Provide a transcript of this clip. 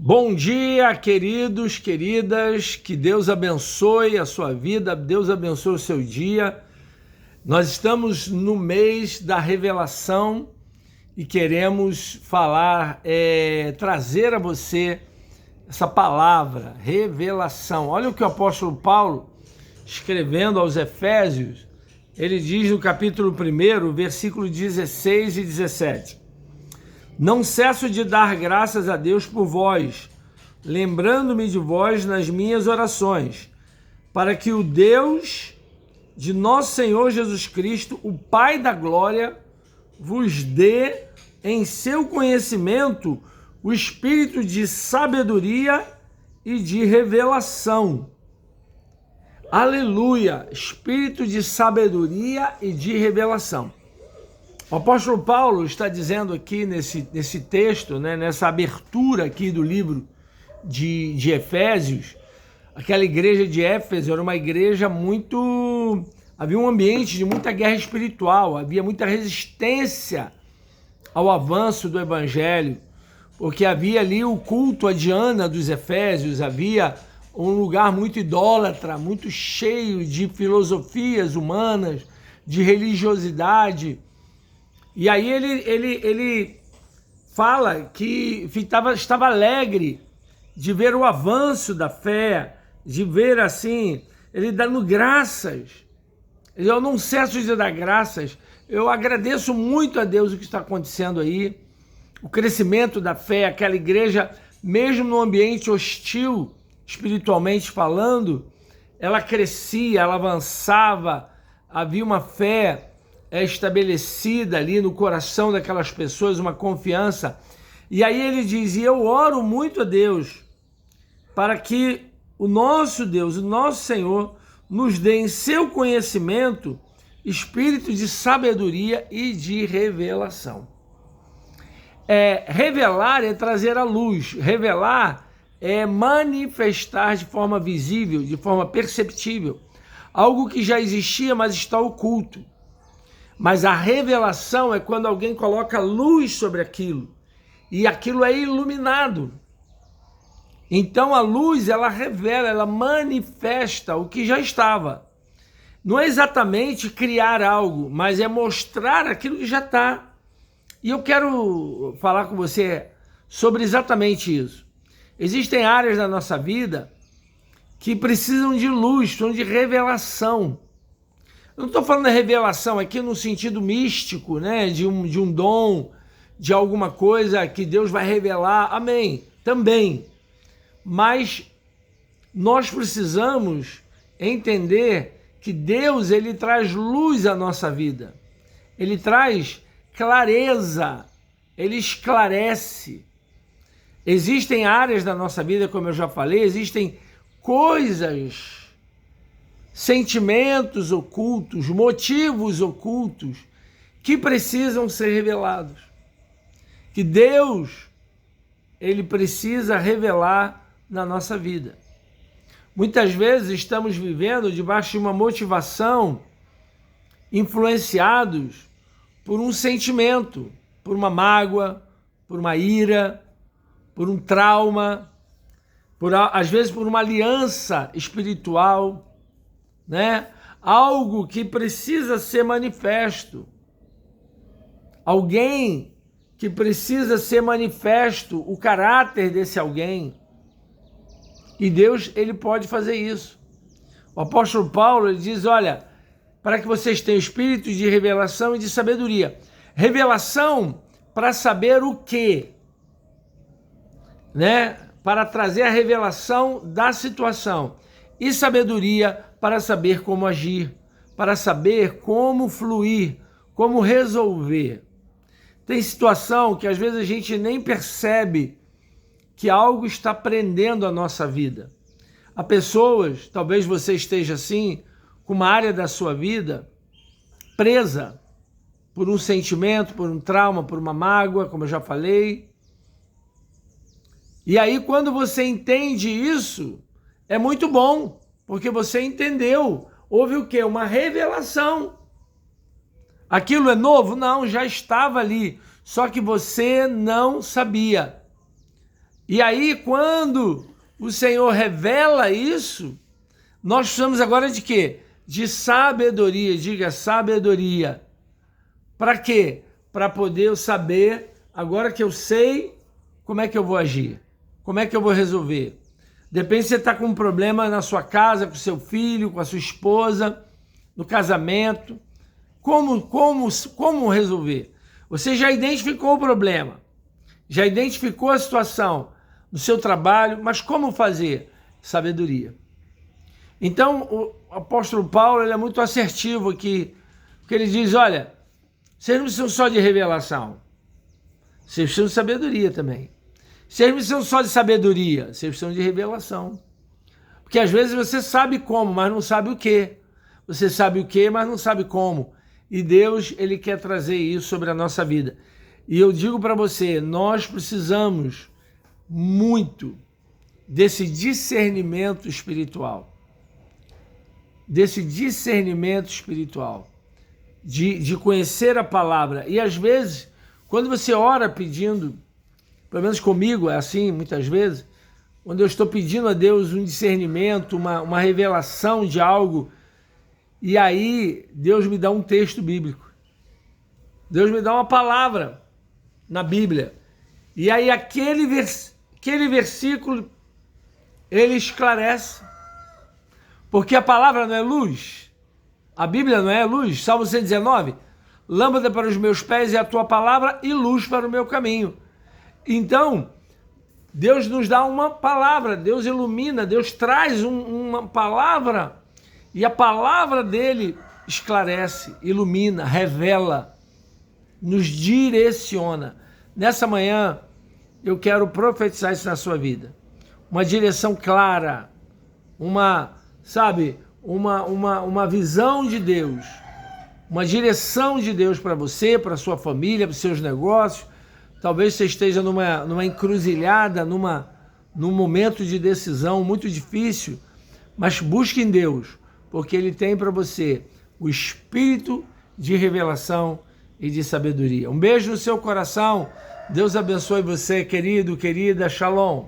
Bom dia, queridos, queridas, que Deus abençoe a sua vida, Deus abençoe o seu dia. Nós estamos no mês da revelação e queremos trazer a você essa palavra, revelação. Olha o que o apóstolo Paulo, escrevendo aos Efésios, ele diz no capítulo 1, versículo 16 e 17. Não cesso de dar graças a Deus por vós, lembrando-me de vós nas minhas orações, para que o Deus de nosso Senhor Jesus Cristo, o Pai da glória, vos dê em seu conhecimento o espírito de sabedoria e de revelação. Aleluia! Espírito de sabedoria e de revelação. O apóstolo Paulo está dizendo aqui nesse texto, nessa abertura aqui do livro de Efésios, aquela igreja de Éfeso era uma igreja havia um ambiente de muita guerra espiritual, havia muita resistência ao avanço do evangelho, porque havia ali o culto a Diana dos Efésios, havia um lugar muito idólatra, muito cheio de filosofias humanas, de religiosidade. E aí ele fala que estava alegre de ver o avanço da fé, de ver assim, ele dando graças. Eu não cesso de dar graças, eu agradeço muito a Deus o que está acontecendo aí, o crescimento da fé, aquela igreja, mesmo no ambiente hostil, espiritualmente falando, ela crescia, ela avançava, havia uma fé estabelecida ali no coração daquelas pessoas, uma confiança. E aí ele diz, e eu oro muito a Deus para que o nosso Deus, o nosso Senhor, nos dê em seu conhecimento espírito de sabedoria e de revelação. Revelar é trazer à luz, revelar é manifestar de forma visível, de forma perceptível, algo que já existia, mas está oculto. Mas a revelação é quando alguém coloca luz sobre aquilo e aquilo é iluminado. Então a luz, ela revela, ela manifesta o que já estava. Não é exatamente criar algo, mas é mostrar aquilo que já está. E eu quero falar com você sobre exatamente isso. Existem áreas da nossa vida que precisam de luz, precisam de revelação. Eu não estou falando da revelação aqui no sentido místico, de um dom, de alguma coisa que Deus vai revelar, amém, também. Mas nós precisamos entender que Deus, ele traz luz à nossa vida, ele traz clareza, ele esclarece. Existem áreas da nossa vida, como eu já falei, existem coisas, sentimentos ocultos, motivos ocultos que precisam ser revelados. Que Deus, ele precisa revelar na nossa vida. Muitas vezes estamos vivendo debaixo de uma motivação, influenciados por um sentimento, por uma mágoa, por uma ira, por um trauma, às vezes por uma aliança espiritual, algo que precisa ser manifesto, alguém que precisa ser manifesto, o caráter desse alguém, e Deus, ele pode fazer isso. O apóstolo Paulo, ele diz, olha, para que vocês tenham espírito de revelação e de sabedoria. Revelação para saber o quê? Para trazer a revelação da situação. E sabedoria para saber como agir, para saber como fluir, como resolver. Tem situação que às vezes a gente nem percebe que algo está prendendo a nossa vida. Há pessoas, talvez você esteja assim, com uma área da sua vida presa por um sentimento, por um trauma, por uma mágoa, como eu já falei. E aí quando você entende isso, é muito bom, porque você entendeu. Houve o quê? Uma revelação. Aquilo é novo? Não, já estava ali, só que você não sabia. E aí, quando o Senhor revela isso, nós precisamos agora de quê? De sabedoria. Diga sabedoria. Para quê? Para poder eu saber, agora que eu sei, como é que eu vou agir? Como é que eu vou resolver? Depende se você está com um problema na sua casa, com seu filho, com a sua esposa, no casamento. Como resolver? Você já identificou o problema, já identificou a situação no seu trabalho, mas como fazer? Sabedoria. Então, o apóstolo Paulo ele é muito assertivo aqui, porque ele diz, olha, vocês não precisam só de revelação, vocês precisam de sabedoria também. Vocês não precisam só de sabedoria, vocês precisam de revelação. Porque às vezes você sabe como, mas não sabe o quê. Você sabe o quê, mas não sabe como. E Deus, ele quer trazer isso sobre a nossa vida. E eu digo para você, nós precisamos muito desse discernimento espiritual. Desse discernimento espiritual. De conhecer a palavra. E às vezes, quando você ora pedindo, pelo menos comigo é assim muitas vezes, quando eu estou pedindo a Deus um discernimento, uma revelação de algo, e aí Deus me dá um texto bíblico. Deus me dá uma palavra na Bíblia. E aí aquele versículo, ele esclarece. Porque a palavra não é luz. A Bíblia não é luz. Salmo 119. Lâmpada para os meus pés é a tua palavra e luz para o meu caminho. Então, Deus nos dá uma palavra, Deus ilumina, Deus traz uma palavra e a palavra dele esclarece, ilumina, revela, nos direciona. Nessa manhã, eu quero profetizar isso na sua vida. Uma direção clara, uma visão de Deus, uma direção de Deus para você, para sua família, para os seus negócios. Talvez você esteja numa encruzilhada, num momento de decisão muito difícil, mas busque em Deus, porque Ele tem para você o espírito de revelação e de sabedoria. Um beijo no seu coração, Deus abençoe você, querido, querida, shalom.